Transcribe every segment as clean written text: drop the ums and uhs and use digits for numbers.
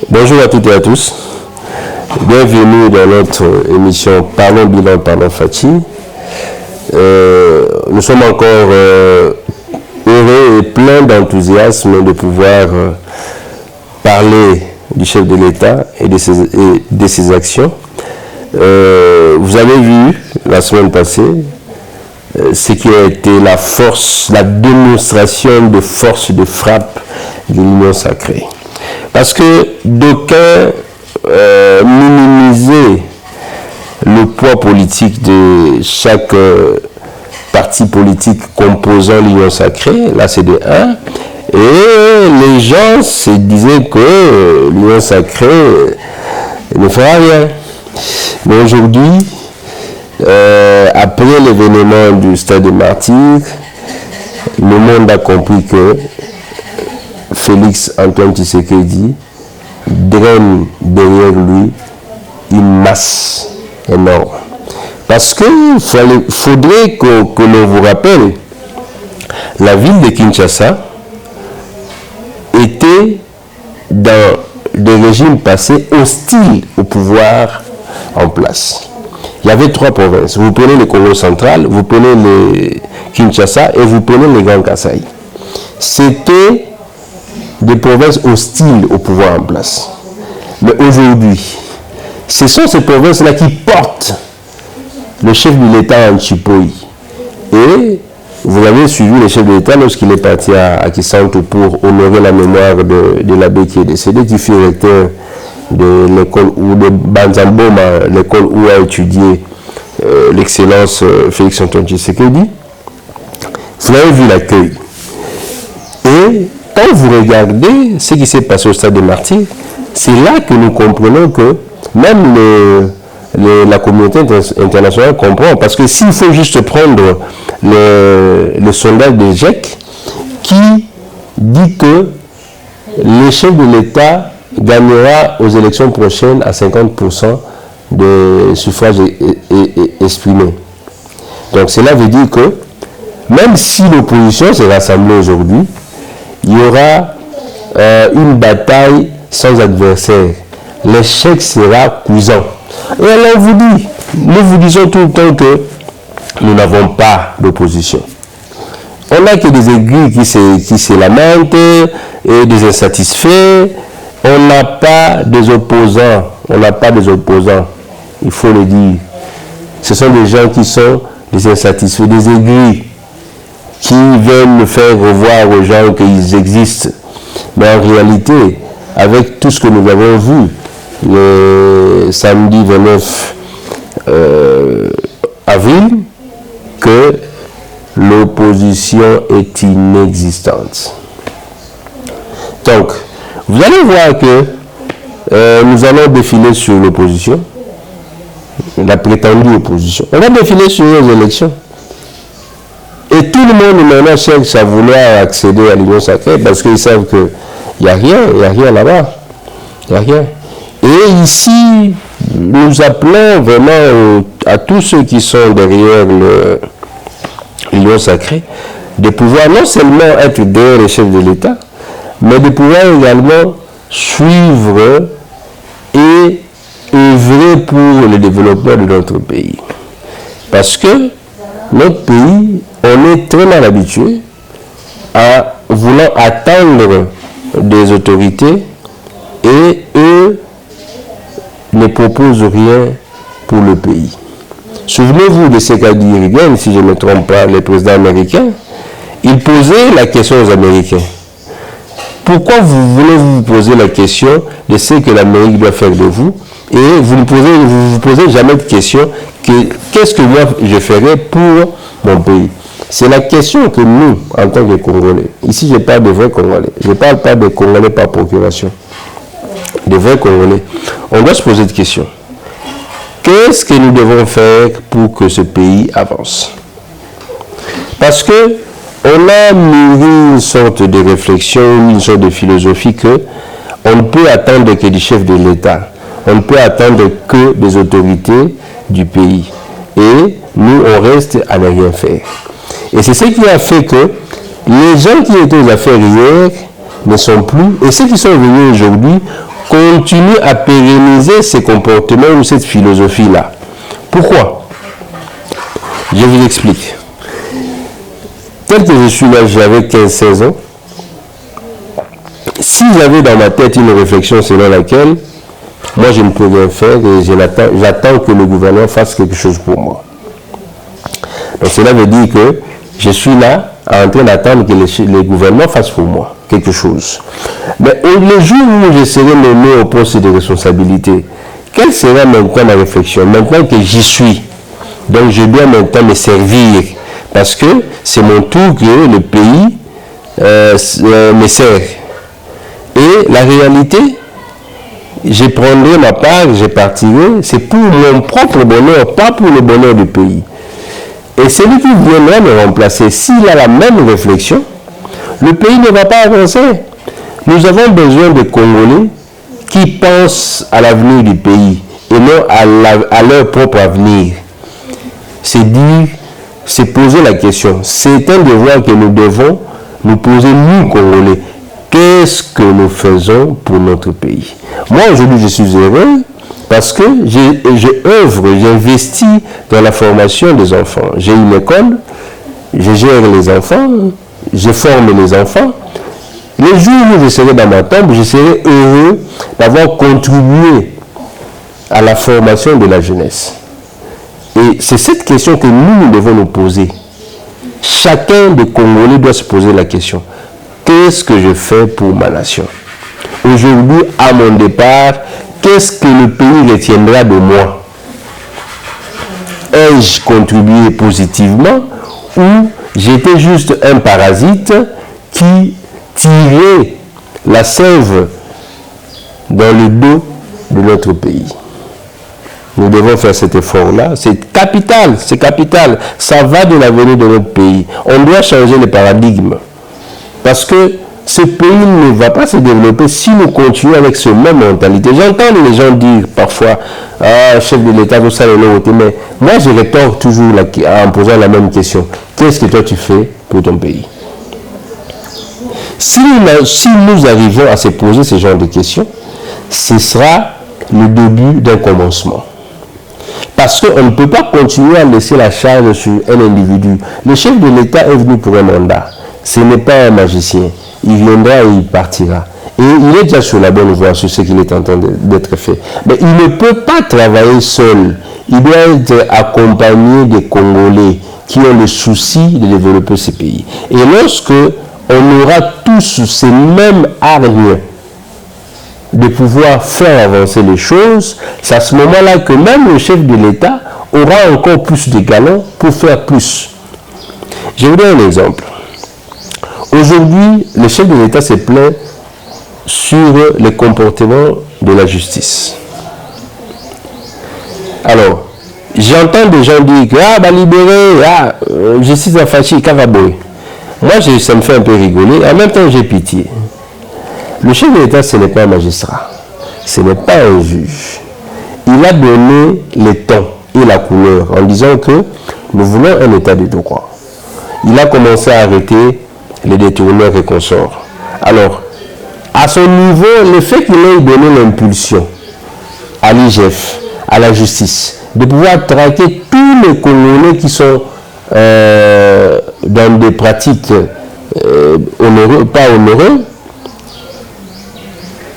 Bonjour à toutes et à tous. Bienvenue dans notre émission Parlons Bilan, Parlons Fachi. Nous sommes encore heureux et pleins d'enthousiasme de pouvoir parler du chef de l'État et de ses actions. Vous avez vu la semaine passée ce qui a été la force, la démonstration de force de frappe de l'Union sacrée. Parce que d'aucuns minimisaient le poids politique de chaque parti politique composant l'Union sacrée, la CD1, et les gens se disaient que l'Union sacrée ne fera rien. Mais aujourd'hui, après l'événement du Stade des Martyrs, le monde a compris que Félix Antoine Tshisekedi draine derrière lui une masse énorme. Parce qu'il faudrait que l'on vous rappelle, la ville de Kinshasa était dans des régimes passés hostiles au pouvoir en place. Il y avait 3 provinces. Vous prenez le Congo central, vous prenez le Kinshasa et vous prenez le Grand Kasaï. C'était des provinces hostiles au pouvoir en place. Mais aujourd'hui, ce sont ces provinces-là qui portent le chef de l'État en Chipoï. Et vous avez suivi le chef de l'État lorsqu'il est parti à Kisanto pour honorer la mémoire de l'abbé qui est décédé, qui fut recteur de l'école ou de Banzamboma, l'école où a étudié l'excellence Félix Antoine Tshisekedi. Vous avez vu l'accueil. Et quand vous regardez ce qui s'est passé au Stade des Martyrs, c'est là que nous comprenons que même la communauté internationale comprend. Parce que s'il faut juste prendre le sondage de GIEC qui dit que le chef de l'État gagnera aux élections prochaines à 50% de suffrages exprimés. Donc cela veut dire que même si l'opposition s'est rassemblée aujourd'hui, il y aura une bataille sans adversaire. L'échec sera cuisant. Et alors nous vous disons tout le temps que nous n'avons pas d'opposition. On n'a que des aiguilles qui se lamentent et des insatisfaits. On n'a pas des opposants. Il faut le dire. Ce sont des gens qui sont des insatisfaits, des aiguilles qui veulent faire revoir aux gens qu'ils existent. Mais en réalité, avec tout ce que nous avons vu le samedi 29 avril, que l'opposition est inexistante. Donc, vous allez voir que nous allons défiler sur l'opposition, la prétendue opposition. On va défiler sur les élections. Et tout le monde maintenant cherche à vouloir accéder à l'Union sacrée parce qu'ils savent qu'il n'y a rien là-bas. Il n'y a rien. Et ici, nous appelons vraiment à tous ceux qui sont derrière l'Union sacrée de pouvoir non seulement être derrière les chefs de l'État, mais de pouvoir également suivre et œuvrer pour le développement de notre pays. Parce que notre pays, on est très mal habitué à vouloir attendre des autorités et eux ne proposent rien pour le pays. Souvenez-vous de ce qu'a dit Reagan, si je ne me trompe pas, le président américain. Il posait la question aux Américains. Pourquoi vous voulez vous poser la question de ce que l'Amérique doit faire de vous et vous ne vous posez jamais de question qu'est-ce que moi je ferai pour mon pays. C'est la question que nous, en tant que Congolais, ici je parle de vrais Congolais, je ne parle pas de Congolais par procuration, de vrais Congolais, on doit se poser de questions. Qu'est-ce que nous devons faire pour que ce pays avance? Parce que on a mûri une sorte de réflexion, une sorte de philosophie que on ne peut attendre que du chef de l'État, on ne peut attendre que des autorités du pays. Et nous, on reste à ne rien faire. Et c'est ce qui a fait que les gens qui étaient aux affaires hier ne sont plus, et ceux qui sont venus aujourd'hui continuent à pérenniser ces comportements ou cette philosophie-là. Pourquoi? Je vous explique. Tel que je suis là, j'avais 15-16 ans. Si j'avais dans ma tête une réflexion selon laquelle moi je ne peux rien faire et j'attends que le gouvernement fasse quelque chose pour moi. Donc cela veut dire que je suis là en train d'attendre que le gouvernement fasse pour moi quelque chose. Mais le jour où je serai nommé au poste de responsabilité, quelle sera maintenant ma réflexion? Maintenant que j'y suis, donc je dois maintenant me servir, parce que c'est mon tour que le pays me sert. Et la réalité, je prendrai ma part, je partirai, c'est pour mon propre bonheur, pas pour le bonheur du pays. Et celui qui viendra me remplacer, s'il a la même réflexion, le pays ne va pas avancer. Nous avons besoin de Congolais qui pensent à l'avenir du pays et non à leur propre avenir. C'est dire, c'est poser la question. C'est un devoir que nous devons nous poser, nous, Congolais. Qu'est-ce que nous faisons pour notre pays? Moi, aujourd'hui, je suis heureux parce que j'investis dans la formation des enfants. J'ai une école, je gère les enfants, je forme les enfants. Les jours où je serai dans ma tombe, je serai heureux d'avoir contribué à la formation de la jeunesse. Et c'est cette question que nous devons nous poser. Chacun des Congolais doit se poser la question. Qu'est-ce que je fais pour ma nation? Aujourd'hui, à mon départ, qu'est-ce que le pays retiendra de moi? Ai-je contribué positivement ou j'étais juste un parasite qui tirait la sève dans le dos de notre pays? Nous devons faire cet effort-là. C'est capital, c'est capital. Ça va de l'avenir de notre pays. On doit changer le paradigme. Parce que ce pays ne va pas se développer si nous continuons avec ce même mentalité. J'entends les gens dire parfois, ah, chef de l'État, tout ça, mais moi je rétorque toujours en posant la même question. Qu'est-ce que toi tu fais pour ton pays? Si nous arrivons à se poser ce genre de questions, ce sera le début d'un commencement. Parce qu'on ne peut pas continuer à laisser la charge sur un individu. Le chef de l'État est venu pour un mandat. Ce n'est pas un magicien. Il viendra et il partira. Et il est déjà sur la bonne voie, sur ce qu'il est en train d'être fait. Mais il ne peut pas travailler seul. Il doit être accompagné des Congolais qui ont le souci de développer ce pays. Et lorsque on aura tous ces mêmes armes de pouvoir faire avancer les choses, c'est à ce moment-là que même le chef de l'État aura encore plus de galons pour faire plus. Je vous donne un exemple. Aujourd'hui, le chef de l'État se plaint sur le comportement de la justice. Alors, j'entends des gens dire que libérer, justice à Fachi, Kavaboy. Moi, ça me fait un peu rigoler. En même temps, j'ai pitié. Le chef de l'État, ce n'est pas un magistrat. Ce n'est pas un juge. Il a donné le ton et la couleur en disant que nous voulons un État de droit. Il a commencé à arrêter les détourneurs et consorts. Alors, à son niveau, le fait qu'il ait donné l'impulsion à l'IGF, à la justice, de pouvoir traquer tous les Congolais qui sont dans des pratiques pas honoreuses,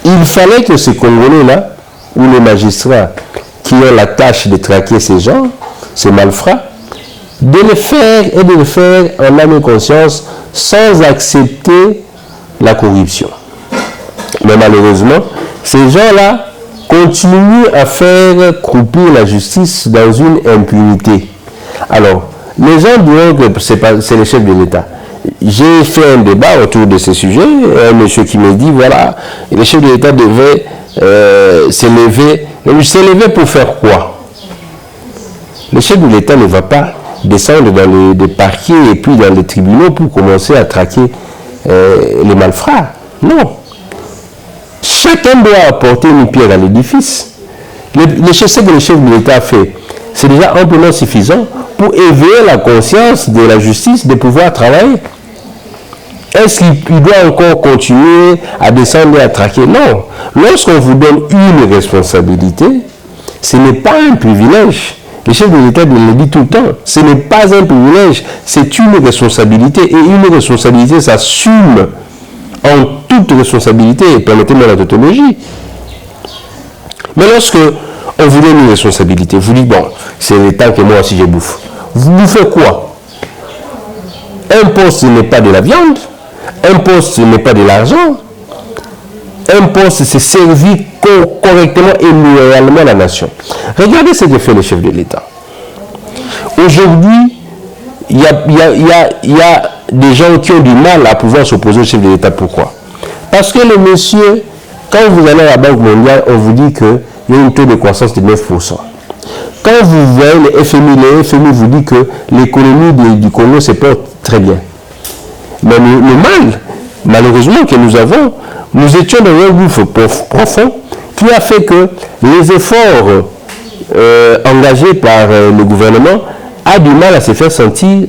il fallait que ces Congolais-là, ou les magistrats qui ont la tâche de traquer ces gens, ces malfrats, de le faire et de le faire en âme et conscience sans accepter la corruption. Mais malheureusement, ces gens-là continuent à faire croupir la justice dans une impunité. Alors, les gens diront que c'est le chef de l'État. J'ai fait un débat autour de ce sujet. Un monsieur qui me dit, voilà, le chef de l'État devait s'élever. Mais s'élever pour faire quoi? Le chef de l'État ne va pas descendre dans les parquets et puis dans les tribunaux pour commencer à traquer les malfrats. Non. Chacun doit apporter une pierre à l'édifice. Ce que le chef de l'État fait, c'est déjà amplement suffisant pour éveiller la conscience de la justice de pouvoir travailler. Est-ce qu'il doit encore continuer à descendre et à traquer? Non. Lorsqu'on vous donne une responsabilité, ce n'est pas un privilège. Le chef de l'État le dit tout le temps. Ce n'est pas un privilège, c'est une responsabilité. Et une responsabilité s'assume en toute responsabilité. Permettez-moi la tautologie. Mais lorsque on vous donne une responsabilité, vous dites, bon, c'est l'État que moi aussi je bouffe. Vous bouffez quoi? Un poste, ce n'est pas de la viande. Un poste, ce n'est pas de l'argent. Un poste, c'est servir correctement et loyalement la nation. Regardez ce que fait le chef de l'État. Aujourd'hui, il y a des gens qui ont du mal à pouvoir s'opposer au chef de l'État. Pourquoi? Parce que le monsieur, quand vous allez à la Banque mondiale, on vous dit qu'il y a un taux de croissance de 9%. Quand vous voyez le FMI vous dit que l'économie du Congo se porte très bien. Mais le mal, malheureusement, que nous avons, nous étions dans un gouffre profond qui a fait que les efforts engagés par le gouvernement ont du mal à se faire sentir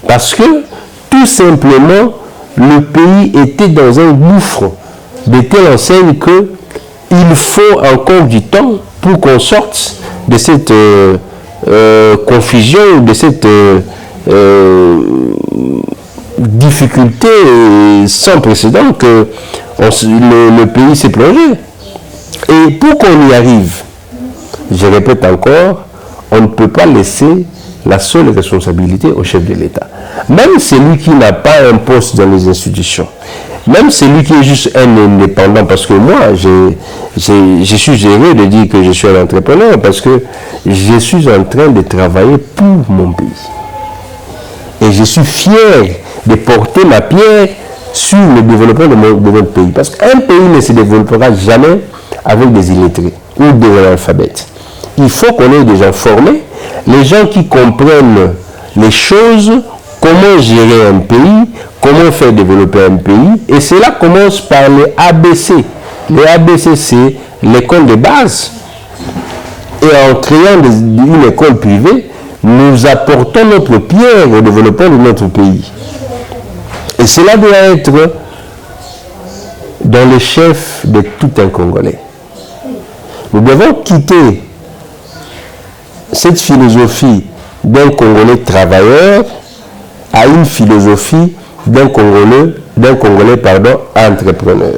parce que tout simplement le pays était dans un gouffre de telle enseigne que il faut encore du temps pour qu'on sorte de cette confusion, de cette difficulté sans précédent que le pays s'est plongé. Et pour qu'on y arrive, je répète encore, on ne peut pas laisser la seule responsabilité au chef de l'État. Même celui qui n'a pas un poste dans les institutions, même celui qui est juste un indépendant, parce que moi, je suis heureux de dire que je suis un entrepreneur, parce que je suis en train de travailler pour mon pays. Et je suis fier de porter ma pierre sur le développement de notre pays. Parce qu'un pays ne se développera jamais avec des illettrés ou des analphabètes. Il faut qu'on ait des gens formés, les gens qui comprennent les choses, comment gérer un pays, comment faire développer un pays. Et cela commence par les ABC. Les ABC, c'est l'école de base. Et en créant une école privée, nous apportons notre pierre au développement de notre pays. Et cela doit être dans le chef de tout un Congolais. Nous devons quitter cette philosophie d'un Congolais travailleur à une philosophie d'un Congolais entrepreneur.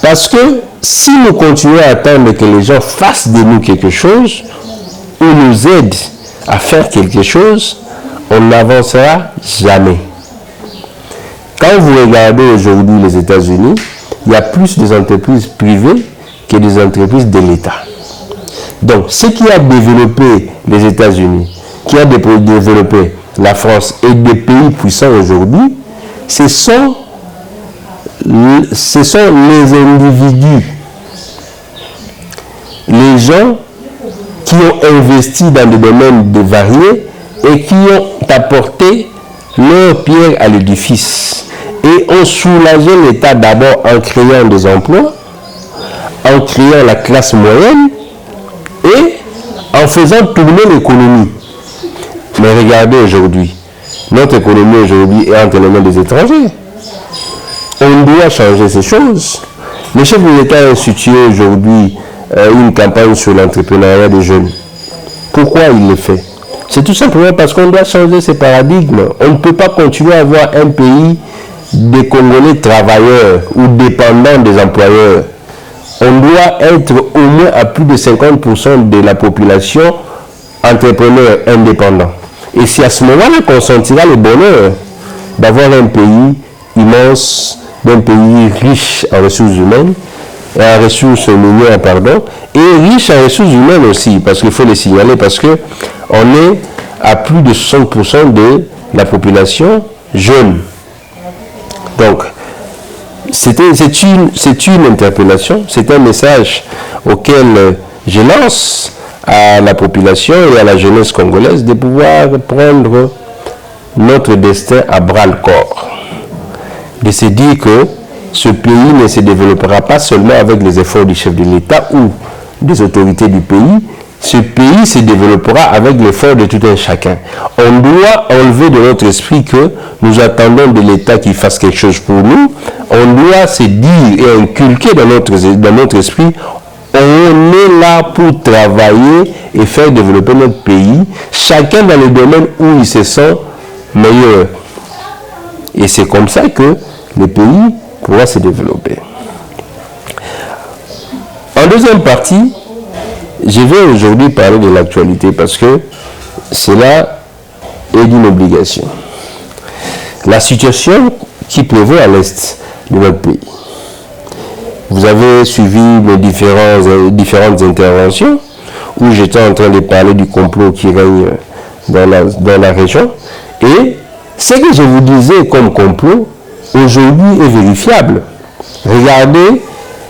Parce que si nous continuons à attendre que les gens fassent de nous quelque chose, ou nous aident à faire quelque chose, on n'avancera jamais. Quand vous regardez aujourd'hui les États-Unis, il y a plus d'entreprises privées que des entreprises de l'État. Donc, ce qui a développé les États-Unis, qui a développé la France et des pays puissants aujourd'hui, ce sont les individus, les gens qui ont investi dans des domaines variés et qui ont apporté leur pierre à l'édifice et ont soulagé l'État d'abord en créant des emplois, en créant la classe moyenne et en faisant tourner l'économie. Mais regardez aujourd'hui, notre économie aujourd'hui est entre les mains des étrangers. On doit changer ces choses. Le chef de l'État a institué aujourd'hui une campagne sur l'entrepreneuriat des jeunes. Pourquoi il le fait? C'est tout simplement parce qu'on doit changer ces paradigmes. On ne peut pas continuer à avoir un pays de Congolais travailleurs ou dépendants des employeurs. On doit être au moins à plus de 50% de la population entrepreneurs indépendants. Et c'est à ce moment-là qu'on sentira le bonheur d'avoir un pays immense, d'un pays riche en ressources humaines, en ressources minières, et riche en ressources humaines aussi, parce qu'il faut les signaler, parce qu'on est à plus de 60% de la population jeune. Donc, c'est une interpellation, c'est un message auquel je lance à la population et à la jeunesse congolaise de pouvoir prendre notre destin à bras-le-corps. De se dire que ce pays ne se développera pas seulement avec les efforts du chef de l'État ou des autorités du pays, ce pays se développera avec l'effort de tout un chacun. On doit enlever de notre esprit que nous attendons de l'État qu'il fasse quelque chose pour nous. On doit se dire et inculquer dans notre esprit, on est là pour travailler et faire développer notre pays, chacun dans le domaine où il se sent meilleur. Et c'est comme ça que le pays pourra se développer. En deuxième partie, je vais aujourd'hui parler de l'actualité parce que cela est d'une obligation. La situation qui prévaut à l'est de notre pays. Vous avez suivi mes différentes interventions où j'étais en train de parler du complot qui règne dans la région. Et ce que je vous disais comme complot, aujourd'hui est vérifiable. Regardez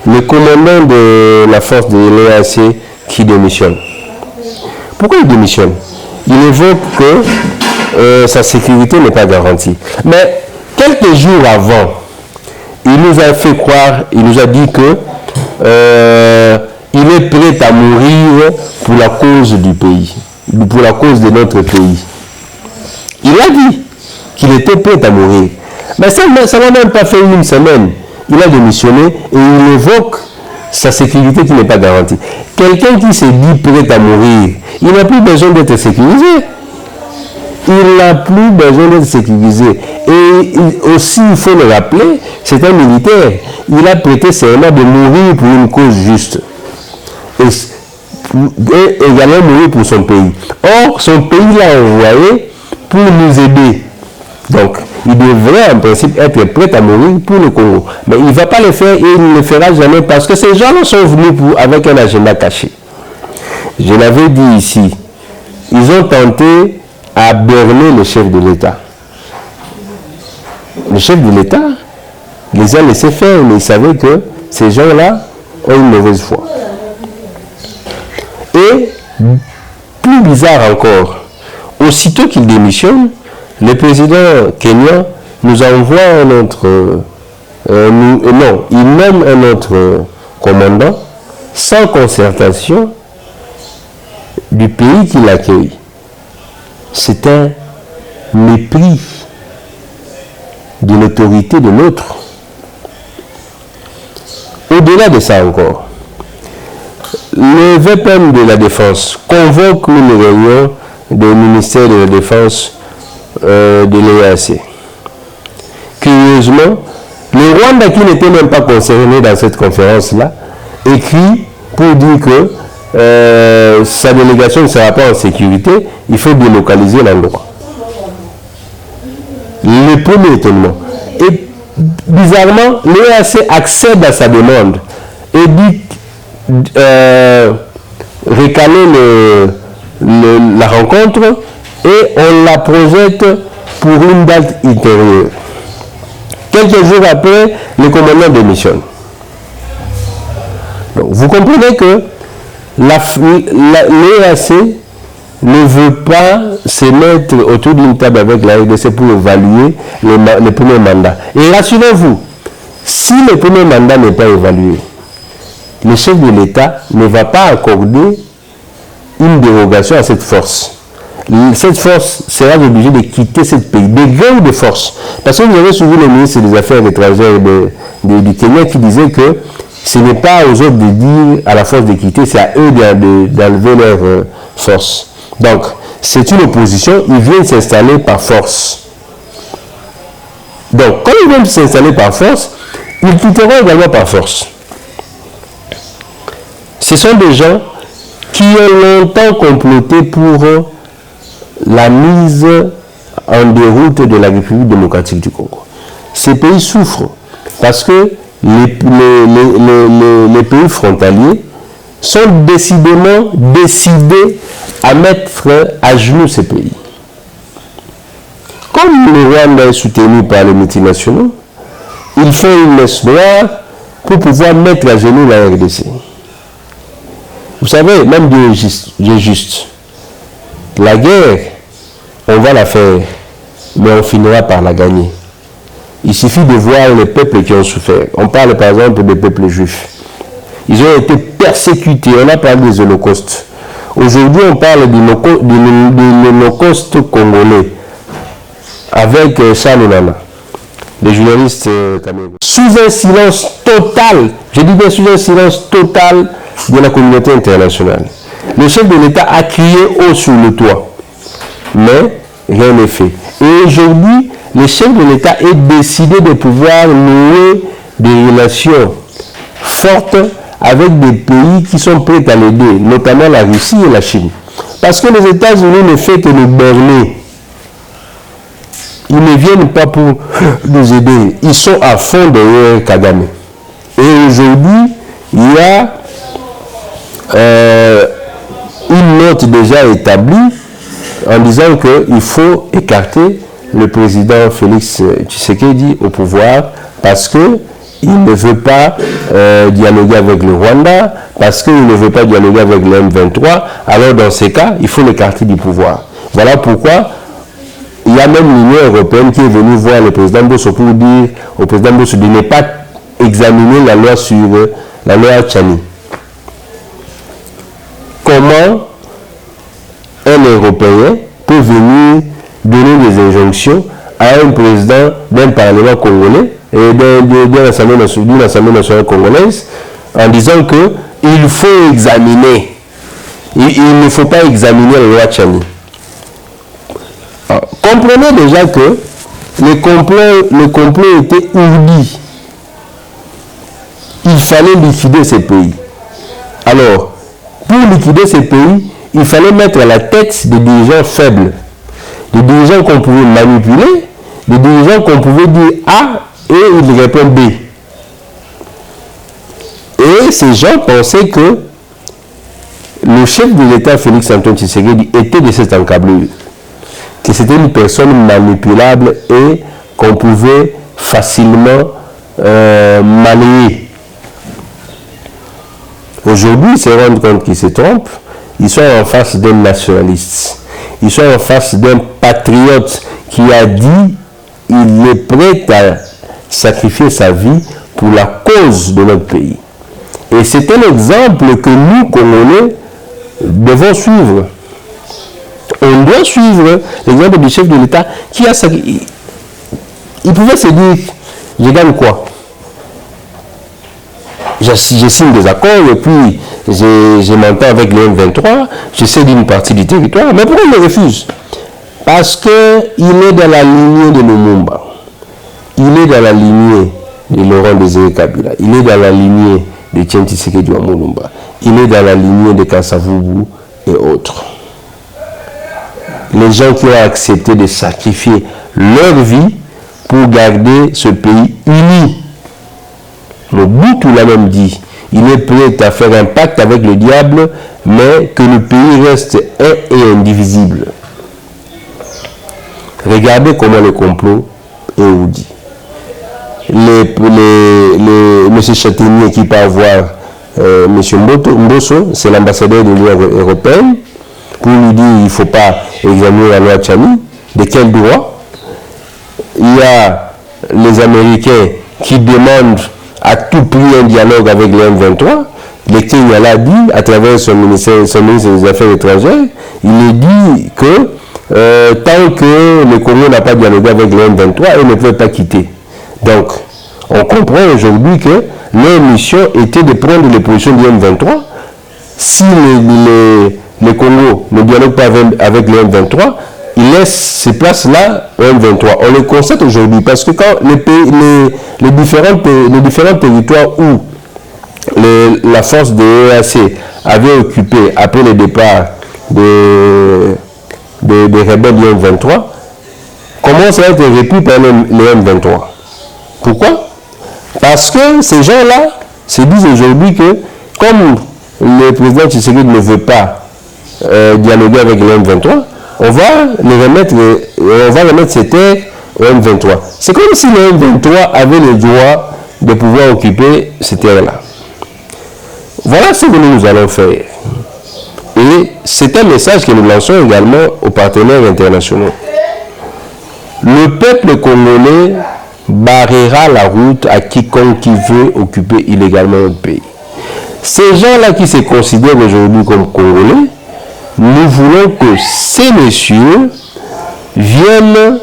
le commandant de la force de l'EAC qui démissionne. Pourquoi il démissionne? Il évoque que sa sécurité n'est pas garantie. Mais quelques jours avant, il nous a fait croire, il nous a dit que il est prêt à mourir pour la cause du pays, pour la cause de notre pays. Il a dit qu'il était prêt à mourir. Mais ça n'a même pas fait une semaine. Il a démissionné et il évoque sa sécurité qui n'est pas garantie. Quelqu'un qui se dit prêt à mourir, il n'a plus besoin d'être sécurisé. Il n'a plus besoin d'être sécurisé. Et aussi, il faut le rappeler, c'est un militaire. Il a prêté serment de mourir pour une cause juste. Et également mourir pour son pays. Or, son pays l'a envoyé pour nous aider. Donc, il devrait en principe être prêt à mourir pour le Congo. Mais il ne va pas le faire et il ne le fera jamais parce que ces gens-là sont venus avec un agenda caché. Je l'avais dit ici, ils ont tenté à berner le chef de l'État. Le chef de l'État les a laissés faire, mais ils savaient que ces gens-là ont une mauvaise foi. Et, plus bizarre encore, aussitôt qu'il démissionne, le président kenyan nous envoie un autre... il nomme un autre commandant sans concertation du pays qui l'accueille. C'est un mépris de l'autorité de l'autre. Au-delà de ça encore, le VPM de la Défense convoque une réunion du ministère de la Défense de l'EAC. Curieusement, le Rwanda, qui n'était même pas concerné dans cette conférence-là, écrit pour dire que sa délégation ne sera pas en sécurité, il faut délocaliser l'endroit. Le premier étonnement. Et bizarrement, l'EAC accède à sa demande et dit récaler la rencontre et on la projette pour une date ultérieure. Quelques jours après, le commandant démissionne. Donc, vous comprenez que l'EAC ne veut pas se mettre autour d'une table avec la RDC pour évaluer le premier mandat. Et rassurez-vous, si le premier mandat n'est pas évalué, le chef de l'État ne va pas accorder une dérogation à cette force. Cette force sera obligée de quitter ce pays, des gangs de force. Parce que vous avez suivi le ministre des Affaires étrangères du Kenya qui disait que ce n'est pas aux autres de dire à la force de quitter, c'est à eux d'enlever leur force. Donc, c'est une opposition, ils viennent s'installer par force. Donc, quand ils viennent s'installer par force, ils quitteront également par force. Ce sont des gens qui ont longtemps comploté pour la mise en déroute de la République démocratique du Congo. Ces pays souffrent parce que les pays frontaliers sont décidément décidés à mettre à genoux ces pays. Comme le Rwanda est soutenu par les multinationaux, ils font une messe noire pour pouvoir mettre à genoux la RDC. Vous savez, même Dieu est juste. La guerre, on va la faire, mais on finira par la gagner. Il suffit de voir les peuples qui ont souffert. On parle par exemple des peuples juifs. Ils ont été persécutés. On a parlé des holocaustes. Aujourd'hui, on parle de l'Holocauste congolais avec Charles Nana, les journalistes camerounais. Sous un silence total, je dis bien sous un silence total de la communauté internationale. Le chef de l'État a crié haut sur le toit, mais rien n'est fait. Et aujourd'hui, le chef de l'État est décidé de pouvoir nouer des relations fortes avec des pays qui sont prêts à l'aider, notamment la Russie et la Chine. Parce que les États-Unis ne font que nous berner. Ils ne viennent pas pour nous aider. Ils sont à fond derrière Kagame. Et aujourd'hui, il y a une note déjà établie en disant qu'il faut écarter le président Félix Tshisekedi au pouvoir parce qu'il ne veut pas dialoguer avec le Rwanda, parce qu'il ne veut pas dialoguer avec le M23. Alors dans ces cas, il faut l'écarter du pouvoir. Voilà pourquoi il y a même l'Union européenne qui est venue voir le président Bosso pour dire au président Bosso de ne pas examiner la loi sur la loi Tchani. Comment un Européen peut venir donner des injonctions à un président d'un parlement congolais et d'une assemblée nationale congolaise en disant qu'il faut examiner, il ne faut pas examiner la loi Tchani. Comprenez déjà que le complot était ourdi. Il fallait liquider ces pays. Alors, pour liquider ces pays, il fallait mettre à la tête des dirigeants faibles, des dirigeants qu'on pouvait manipuler, des dirigeants qu'on pouvait dire A et ils répondent B. Et ces gens pensaient que le chef de l'État, Félix Antoine Tshisekedi, était de cette encablure, que c'était une personne manipulable et qu'on pouvait facilement manier. Aujourd'hui, ils se rendent compte qu'ils se trompent. Ils sont en face d'un nationaliste. Ils sont en face d'un patriote qui a dit qu'il est prêt à sacrifier sa vie pour la cause de notre pays. Et c'est un exemple que nous, Congolais, devons suivre. On doit suivre l'exemple du chef de l'État qui a sacrifié. Il pouvait se dire, je gagne quoi? Je signe des accords et puis je m'entends avec le M23, je cède une partie du territoire. Mais pourquoi il me refuse? Parce qu'il est dans la lignée de Lumumba. Il est dans la lignée de Laurent Désiré Kabila. Il est dans la lignée de Etienne Tshisekedi Lumumba. Il est dans la lignée de Kasavubu et autres. Les gens qui ont accepté de sacrifier leur vie pour garder ce pays uni. Mobutu l'a même dit, il est prêt à faire un pacte avec le diable, mais que le pays reste un et indivisible. Regardez comment le complot est ourdi. M. Châtaignier qui part voir M. Mbosso, c'est l'ambassadeur de l'Union européenne, pour lui dire qu'il ne faut pas examiner la loi Tchani. De quel droit? Il y a les Américains qui demandent à tout prix un dialogue avec le M23. Le Kenya l'a dit à travers son ministre des Affaires étrangères. Il a dit que tant que le Congo n'a pas dialogué avec le M23, il ne peut pas quitter. Donc, on comprend aujourd'hui que leur mission était de prendre les positions du M23. Si le Congo ne dialogue pas avec le M23, il laisse ces places-là au M23. On le constate aujourd'hui parce que quand les différents territoires où la force de l'EAC avait occupé après le départ des rebelles du M23, commencent à être repris par les M23. Pourquoi? Parce que ces gens-là se disent aujourd'hui que comme le président Tshisekedi ne veut pas dialoguer avec le M23, on va remettre ces terres au M23. C'est comme si le M23 avait le droit de pouvoir occuper ces terres-là. Voilà ce que nous allons faire. Et c'est un message que nous lançons également aux partenaires internationaux. Le peuple congolais barrera la route à quiconque qui veut occuper illégalement notre pays. Ces gens-là qui se considèrent aujourd'hui comme Congolais nous voulons que ces messieurs viennent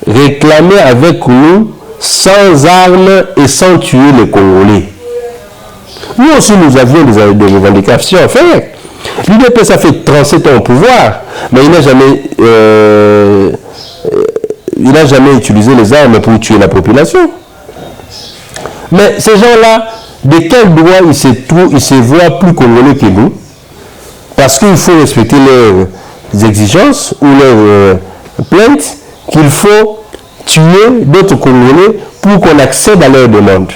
réclamer avec nous sans armes et sans tuer les Congolais. Nous aussi, nous avions des revendications à faire. L'UDPS a fait 37 ans au pouvoir, mais il n'a jamais utilisé les armes pour tuer la population. Mais ces gens-là, de quel droit ils se voient plus congolais que nous? Parce qu'il faut respecter leurs exigences ou leurs plaintes, qu'il faut tuer d'autres Congolais pour qu'on accède à leurs demandes.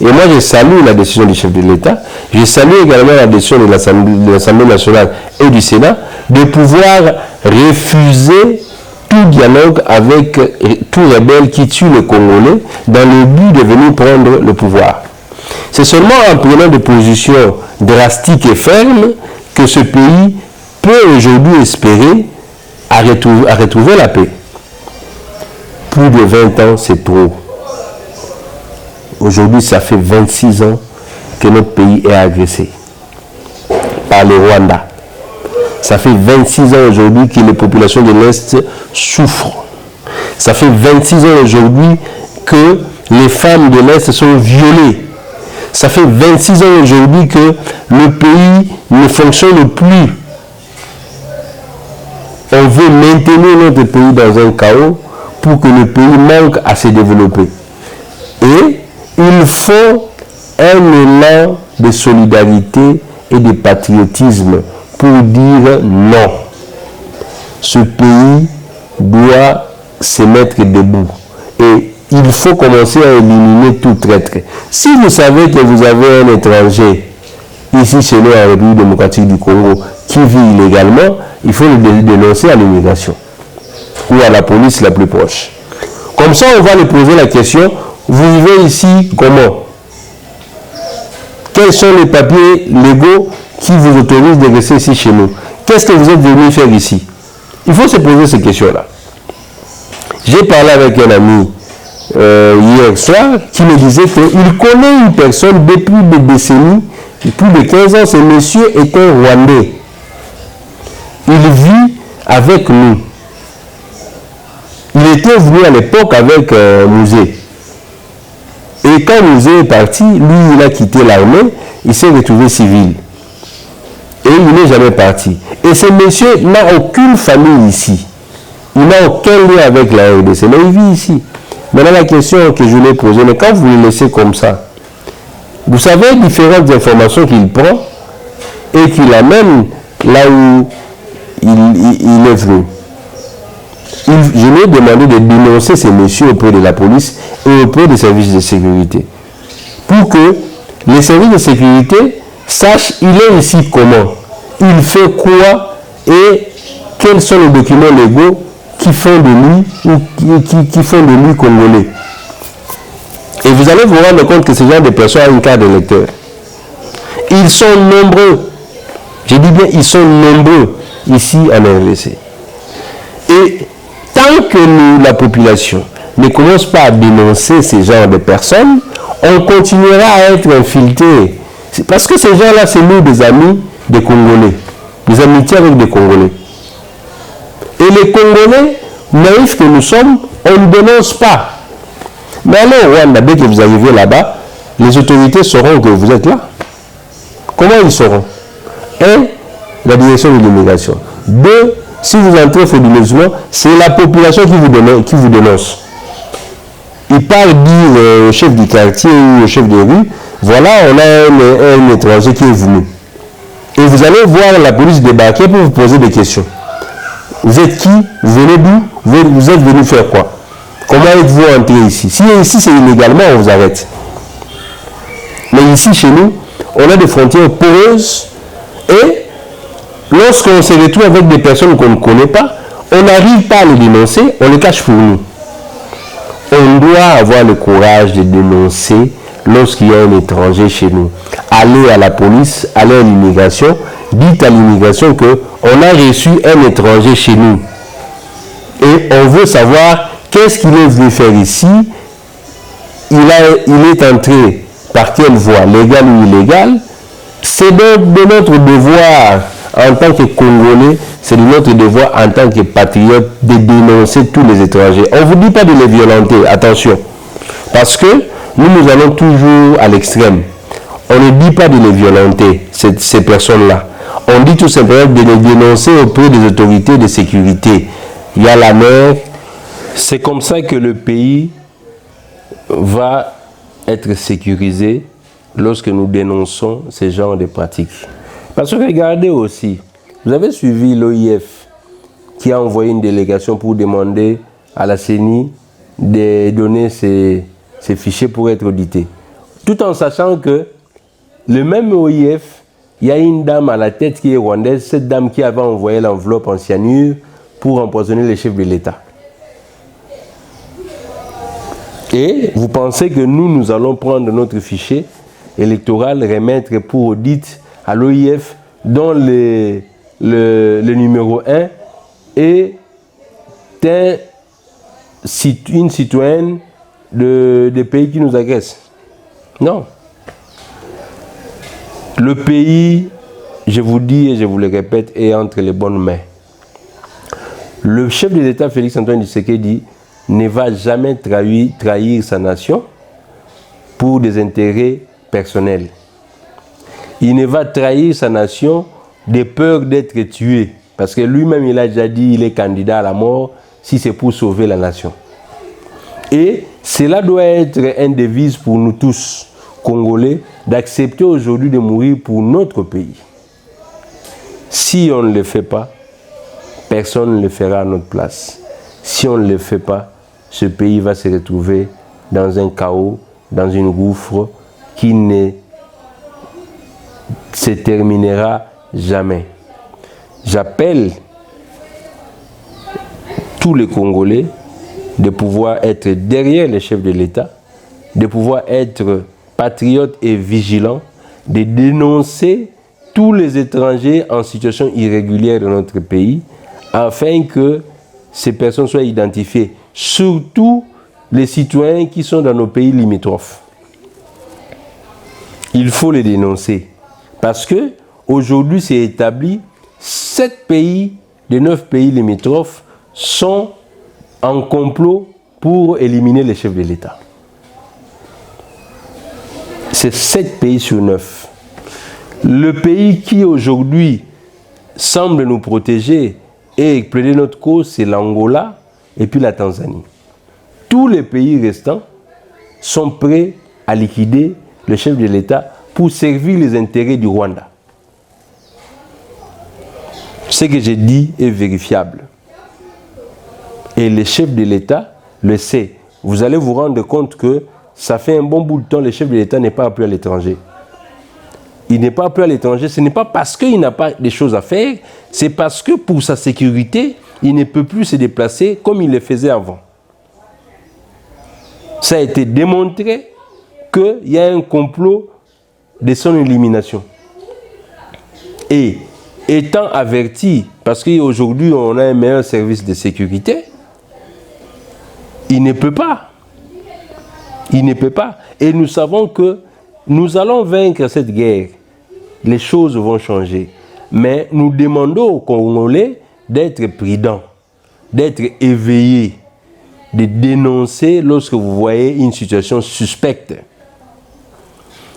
Et moi, je salue la décision du chef de l'État. Je salue également la décision de l'Assemblée nationale et du Sénat de pouvoir refuser tout dialogue avec tout rebelle qui tue les Congolais dans le but de venir prendre le pouvoir. C'est seulement en prenant des positions drastiques et fermes que ce pays peut aujourd'hui espérer à retrouver la paix. Plus de 20 ans, c'est trop. Aujourd'hui, ça fait 26 ans que notre pays est agressé par le Rwanda. Ça fait 26 ans aujourd'hui que les populations de l'Est souffrent. Ça fait 26 ans aujourd'hui que les femmes de l'Est sont violées. Ça fait 26 ans aujourd'hui que le pays ne fonctionne plus. On veut maintenir notre pays dans un chaos pour que le pays manque à se développer. Et il faut un élan de solidarité et de patriotisme pour dire non. Ce pays doit se mettre debout. Et il faut commencer à éliminer tout traître. Si vous savez que vous avez un étranger ici chez nous en République démocratique du Congo qui vit illégalement, il faut le dénoncer à l'immigration ou à la police la plus proche. Comme ça, on va lui poser la question, vous vivez ici comment? Quels sont les papiers légaux qui vous autorisent de rester ici chez nous? Qu'est-ce que vous êtes venu faire ici? Il faut se poser ces questions-là. J'ai parlé avec un ami hier soir qui me disait qu'il connaît une personne depuis des décennies, plus de 15 ans, ce monsieur est un Rwandais. Il vit avec nous. Il était venu à l'époque avec Musée. Et quand Musée est parti, lui, il a quitté l'armée, il s'est retrouvé civil. Et il n'est jamais parti. Et ce monsieur n'a aucune famille ici. Il n'a aucun lien avec la RDC, mais il vit ici. Maintenant, la question que je lui ai posée, mais quand vous le laissez comme ça, vous savez différentes informations qu'il prend et qu'il amène là où il est venu. Je lui ai demandé de dénoncer ces messieurs auprès de la police et auprès des services de sécurité. Pour que les services de sécurité sachent il est ici comment, il fait quoi et quels sont les documents légaux qui font de lui ou qui font de lui congolais. Et vous allez vous rendre compte que ce genre de personnes ont une carte d'électeur. Ils sont nombreux. Je dis bien, ils sont nombreux ici en RDC. Et tant que nous, la population, ne commence pas à dénoncer ces genres de personnes, on continuera à être infiltré. Parce que ces gens-là, c'est nous des amis des Congolais, des amitiés avec des Congolais. Et les Congolais, naïfs que nous sommes, on ne dénonce pas. Mais allez au Rwanda, dès que vous arrivez là-bas, les autorités sauront que vous êtes là. Comment ils sauront? 1. La direction de l'immigration. 2. Si vous entrez frauduleusement, c'est la population qui vous dénonce. Il part dire au chef du quartier ou au chef de rue, voilà, on a un étranger qui est venu. Et vous allez voir la police débarquer pour vous poser des questions. Vous êtes qui? Vous venez d'où? Vous êtes venu faire quoi? Comment êtes-vous entré ici? Si ici c'est illégalement, on vous arrête. Mais ici, chez nous, on a des frontières poreuses et lorsqu'on se retrouve avec des personnes qu'on ne connaît pas, on n'arrive pas à les dénoncer, on les cache pour nous. On doit avoir le courage de dénoncer lorsqu'il y a un étranger chez nous. Allez à la police, allez à l'immigration, dites à l'immigration qu'on a reçu un étranger chez nous. Et on veut savoir qu'est-ce qu'il est venu faire ici. Il est entré par quelle voie, légale ou illégale. C'est donc de notre devoir, en tant que Congolais, c'est notre devoir en tant que patriotes de dénoncer tous les étrangers. On ne vous dit pas de les violenter, attention. Parce que nous allons toujours à l'extrême. On ne dit pas de les violenter, ces personnes-là. On dit tout simplement de les dénoncer auprès des autorités de sécurité. Il y a la mer. C'est comme ça que le pays va être sécurisé lorsque nous dénonçons ce genre de pratiques. Parce que regardez aussi, vous avez suivi l'OIF qui a envoyé une délégation pour demander à la CENI de donner ces fichiers pour être audités. Tout en sachant que le même OIF, il y a une dame à la tête qui est rwandaise, cette dame qui avait envoyé l'enveloppe en cyanure pour empoisonner les chefs de l'État. Et vous pensez que nous allons prendre notre fichier électoral, remettre pour audit à l'OIF dont le numéro 1 est une citoyenne des pays qui nous agressent. Non. Le pays, je vous dis et je vous le répète, est entre les bonnes mains. Le chef de l'État, Félix-Antoine Tshisekedi, ne va jamais trahir sa nation pour des intérêts personnels. Il ne va trahir sa nation de peur d'être tué. Parce que lui-même, il a déjà dit qu'il est candidat à la mort si c'est pour sauver la nation. Et cela doit être une devise pour nous tous, Congolais, d'accepter aujourd'hui de mourir pour notre pays. Si on ne le fait pas, personne ne le fera à notre place. Si on ne le fait pas, ce pays va se retrouver dans un chaos, dans une gouffre qui ne se terminera jamais. J'appelle tous les Congolais de pouvoir être derrière les chefs de l'État, de pouvoir être patriotes et vigilants, de dénoncer tous les étrangers en situation irrégulière dans notre pays, afin que ces personnes soient identifiées, surtout les citoyens qui sont dans nos pays limitrophes. Il faut les dénoncer, parce que aujourd'hui c'est établi, 7 pays des 9 pays limitrophes sont en complot pour éliminer les chefs de l'État. C'est 7 pays sur 9. Le pays qui aujourd'hui semble nous protéger et plaider notre cause, c'est l'Angola et puis la Tanzanie. Tous les pays restants sont prêts à liquider le chef de l'État pour servir les intérêts du Rwanda. Ce que j'ai dit est vérifiable. Et le chef de l'État le sait. Vous allez vous rendre compte que ça fait un bon bout de temps que le chef de l'État n'est pas appelé à l'étranger. Il n'est pas appelé à l'étranger, ce n'est pas parce qu'il n'a pas des choses à faire, c'est parce que pour sa sécurité, il ne peut plus se déplacer comme il le faisait avant. Ça a été démontré qu'il y a un complot de son élimination. Et étant averti, parce qu'aujourd'hui on a un meilleur service de sécurité, il ne peut pas. Il ne peut pas. Et nous savons que nous allons vaincre cette guerre. Les choses vont changer. Mais nous demandons aux Congolais d'être prudents, d'être éveillés, de dénoncer lorsque vous voyez une situation suspecte.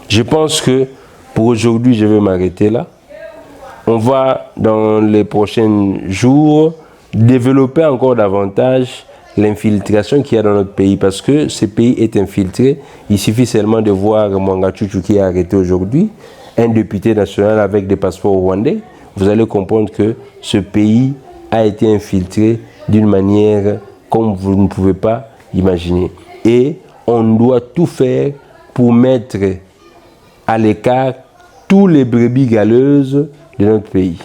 Je pense que pour aujourd'hui, je vais m'arrêter là. On va, dans les prochains jours, développer encore davantage l'infiltration qu'il y a dans notre pays, parce que ce pays est infiltré. Il suffit seulement de voir Mwanga Chuchu qui est arrêté aujourd'hui, un député national avec des passeports rwandais. Vous allez comprendre que ce pays a été infiltré d'une manière comme vous ne pouvez pas imaginer. Et on doit tout faire pour mettre à l'écart tous les brebis galeuses de notre pays.